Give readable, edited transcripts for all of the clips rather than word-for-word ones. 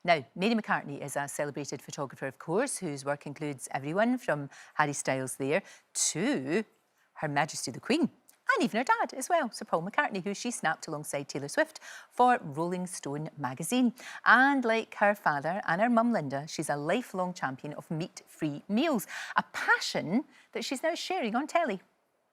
Now, Mary McCartney is a celebrated photographer, of course, whose work includes everyone from Harry Styles there to Her Majesty the Queen, and even her dad as well, Sir Paul McCartney, who she snapped alongside Taylor Swift for Rolling Stone magazine. And like her father and her mum Linda, she's a lifelong champion of meat-free meals, a passion that she's now sharing on telly.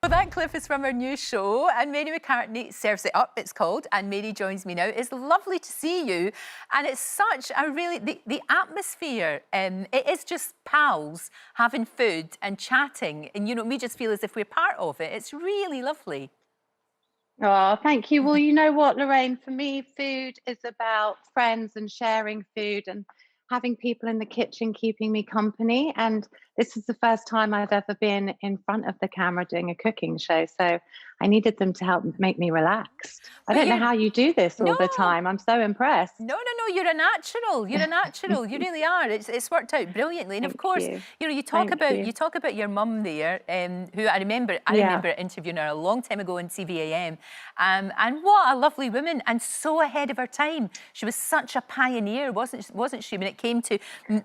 Well, that clip is from her new show, and Mary McCartney serves it up, it's called, and Mary joins me now. It's lovely to see you, and it's such a really, the atmosphere, it is just pals having food and chatting, and, you know, we just feel as if we're part of it. It's really lovely. Oh, thank you. Well, you know what, Lorraine, for me, food is about friends and sharing food and having people in the kitchen keeping me company. And this is the first time I've ever been in front of the camera doing a cooking show. So I needed them to help make me relaxed. I But don't know you're... how you do this all No. the time. I'm so impressed. No, you're a natural. You're a natural. You really are. It's worked out brilliantly. And of course, you know, you talk about your mum there, who I remember interviewing her a long time ago on TVAM, and what a lovely woman, and so ahead of her time. She was such a pioneer, wasn't she, when it came to,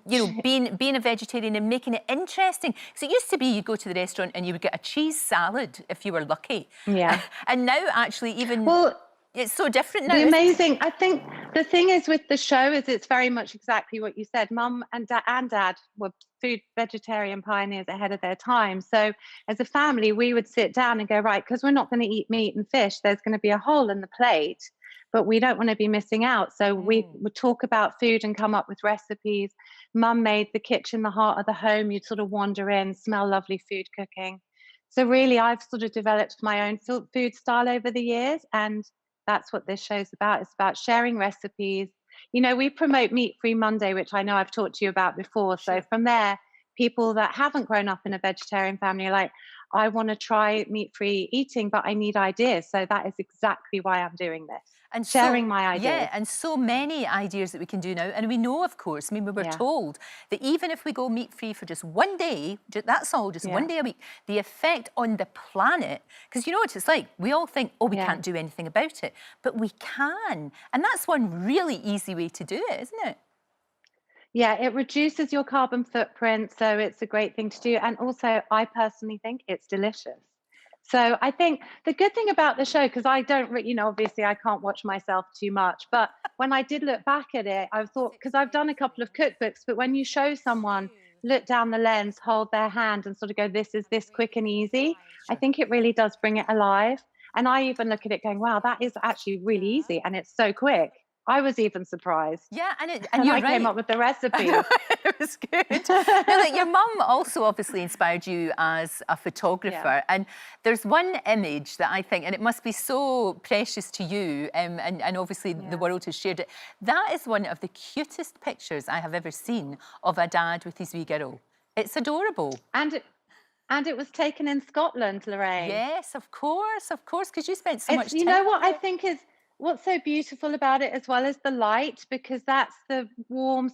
you know, being a vegetarian and making it interesting. So it used to be you'd go to the restaurant and you would get a cheese salad if you were lucky. Yeah. And now actually even... Well, it's so different now. the amazing, I think the thing is with the show is it's very much exactly what you said. Mum and dad were food vegetarian pioneers ahead of their time. So as a family, we would sit down and go, right, because we're not going to eat meat and fish, there's going to be a hole in the plate, but we don't want to be missing out. So we would talk about food and come up with recipes. Mum made the kitchen the heart of the home. You'd sort of wander in, smell lovely food cooking. So really, I've sort of developed my own food style over the years, and that's what this show's about. It's about sharing recipes. You know, we promote Meat Free Monday, which I know I've talked to you about before. So from there, people that haven't grown up in a vegetarian family are like, I want to try meat-free eating, but I need ideas. So that is exactly why I'm doing this. And sharing my ideas. Yeah, and so many ideas that we can do now. And we know, of course, I mean, we were told that even if we go meat-free for just one day, that's all, just one day a week, the effect on the planet, because you know what it's like, we all think, oh, we can't do anything about it, but we can. And that's one really easy way to do it, isn't it? Yeah, it reduces your carbon footprint, so it's a great thing to do. And also, I personally think it's delicious. So I think the good thing about the show, because I don't, you know, obviously I can't watch myself too much, but when I did look back at it, I thought, because I've done a couple of cookbooks, but when you show someone, look down the lens, hold their hand and sort of go, this is this quick and easy, I think it really does bring it alive. And I even look at it going, wow, that is actually really easy and it's so quick. I was even surprised. Yeah, and you're I came up with the recipe. It was good. Now, like, your mum also obviously inspired you as a photographer, and there's one image that I think, and it must be so precious to you, and obviously the world has shared it. That is one of the cutest pictures I have ever seen of a dad with his wee girl. It's adorable. And it was taken in Scotland, Lorraine. Yes, of course, because you spent so much time. You know what I think is what's so beautiful about it as well as the light, because that's the warm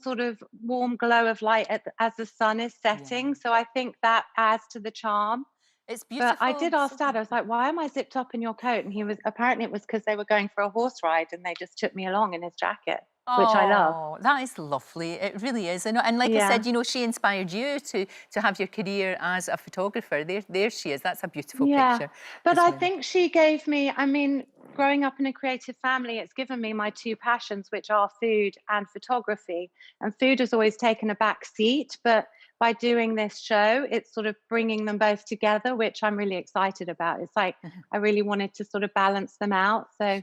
glow of light as the sun is setting. So I think that adds to the charm. It's beautiful. But I did ask Dad, I was like, why am I zipped up in your coat? And he was, apparently it was because they were going for a horse ride and they just took me along in his jacket, which I love. Oh, that is lovely. It really is. And like I said, you know, she inspired you to have your career as a photographer. There she is. That's a beautiful picture. But I think she gave me, I mean, growing up in a creative family, it's given me my two passions, which are food and photography. And food has always taken a back seat, but by doing this show, it's sort of bringing them both together, which I'm really excited about. It's like, I really wanted to sort of balance them out. So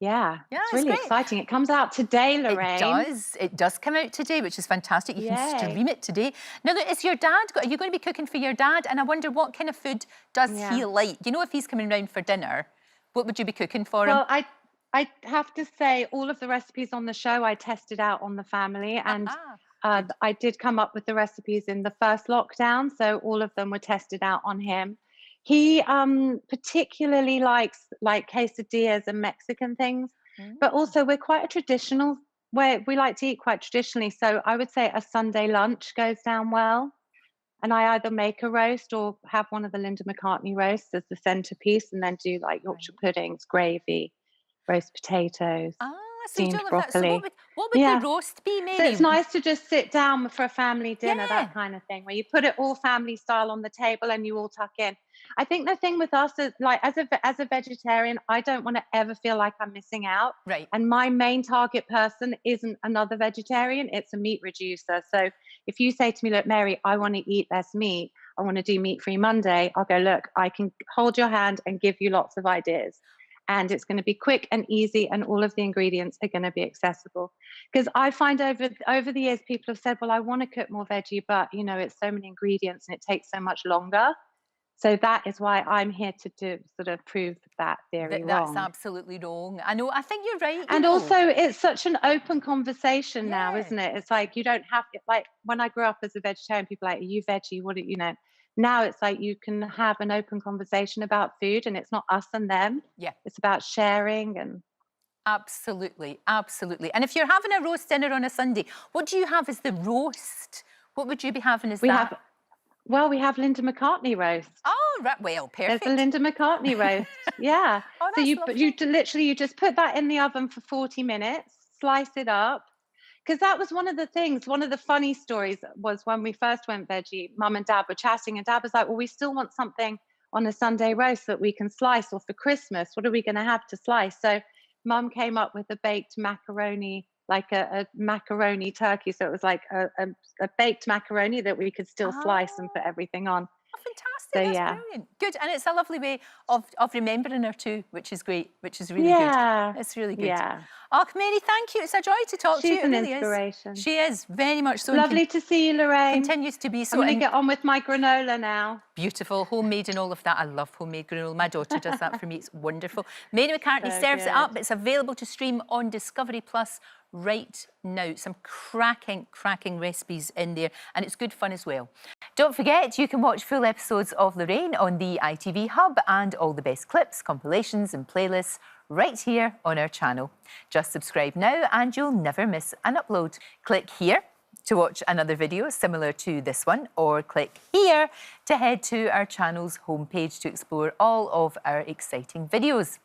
it's really exciting. It comes out today, Lorraine. It does come out today, which is fantastic. You can stream it today. Now, is your dad, are you going to be cooking for your dad? And I wonder what kind of food does he like? You know, if he's coming round for dinner, what would you be cooking for him? Well, I have to say all of the recipes on the show I tested out on the family, and I did come up with the recipes in the first lockdown, so all of them were tested out on him. He particularly likes like quesadillas and Mexican things, but also we're quite a traditional, where we like to eat quite traditionally. So I would say a Sunday lunch goes down well. And I either make a roast or have one of the Linda McCartney roasts as the centerpiece, and then do like Yorkshire puddings, gravy, roast potatoes. so you do steamed love that. So broccoli. what would the roast be, Mary? So it's nice to just sit down for a family dinner, Yeah. that kind of thing, where you put it all family style on the table and you all tuck in. I think the thing with us is, like, as a vegetarian, I don't want to ever feel like I'm missing out. Right. And my main target person isn't another vegetarian; it's a meat reducer. So if you say to me, "Look, Mary, I want to eat less meat. I want to do meat-free Monday," I'll go, "Look, I can hold your hand and give you lots of ideas." And it's going to be quick and easy, and all of the ingredients are going to be accessible. Because I find over the years, people have said, "Well, I want to cook more veggie, but it's so many ingredients and it takes so much longer." So that is why I'm here to sort of prove that theory That's wrong. absolutely wrong. I know. I think you're right. And also, it's such an open conversation now, Yeah. isn't it? It's like you don't have to, like, when I grew up as a vegetarian, people are like, "Are you veggie? What do you know?" Now it's like you can have an open conversation about food, and it's not us and them. Yeah. It's about sharing and. Absolutely, absolutely. And if you're having a roast dinner on a Sunday, what do you have as the roast? What would you be having as We that? we have Linda McCartney roast. Oh, right. Well, There's perfect. a Linda McCartney roast. Yeah. Oh, So that's you lovely. literally you just put that in the oven for 40 minutes, slice it up. Because that was one of the things, one of the funny stories was when we first went veggie, Mum and Dad were chatting, and Dad was like, "Well, we still want something on a Sunday roast that we can slice, or for Christmas, what are we going to have to slice?" So Mum came up with a baked macaroni, like a macaroni turkey. So it was like a baked macaroni that we could still slice and put Ah. everything on. Oh, fantastic. So That's yeah. brilliant. Good. And it's a lovely way of remembering her too, which is great, which is really good. Yeah. It's really good. Yeah. Oh, Mary, thank you. It's a joy to talk to you. She's It an really is. inspiration. She is very much so. And Lovely to see you, Lorraine. continues to be I'm so. going to And get on with my granola now. beautiful, homemade and all of that. I love homemade granola. My daughter does that for me. It's wonderful. Mary McCartney So serves it good. up. It's available to stream on Discovery Plus right now. Some cracking recipes in there, and it's good fun as well. Don't forget, you can watch full episodes of Lorraine on the ITV Hub, and all the best clips, compilations and playlists right here on our channel. Just subscribe now and you'll never miss an upload. Click here to watch another video similar to this one, or click here to head to our channel's homepage to explore all of our exciting videos.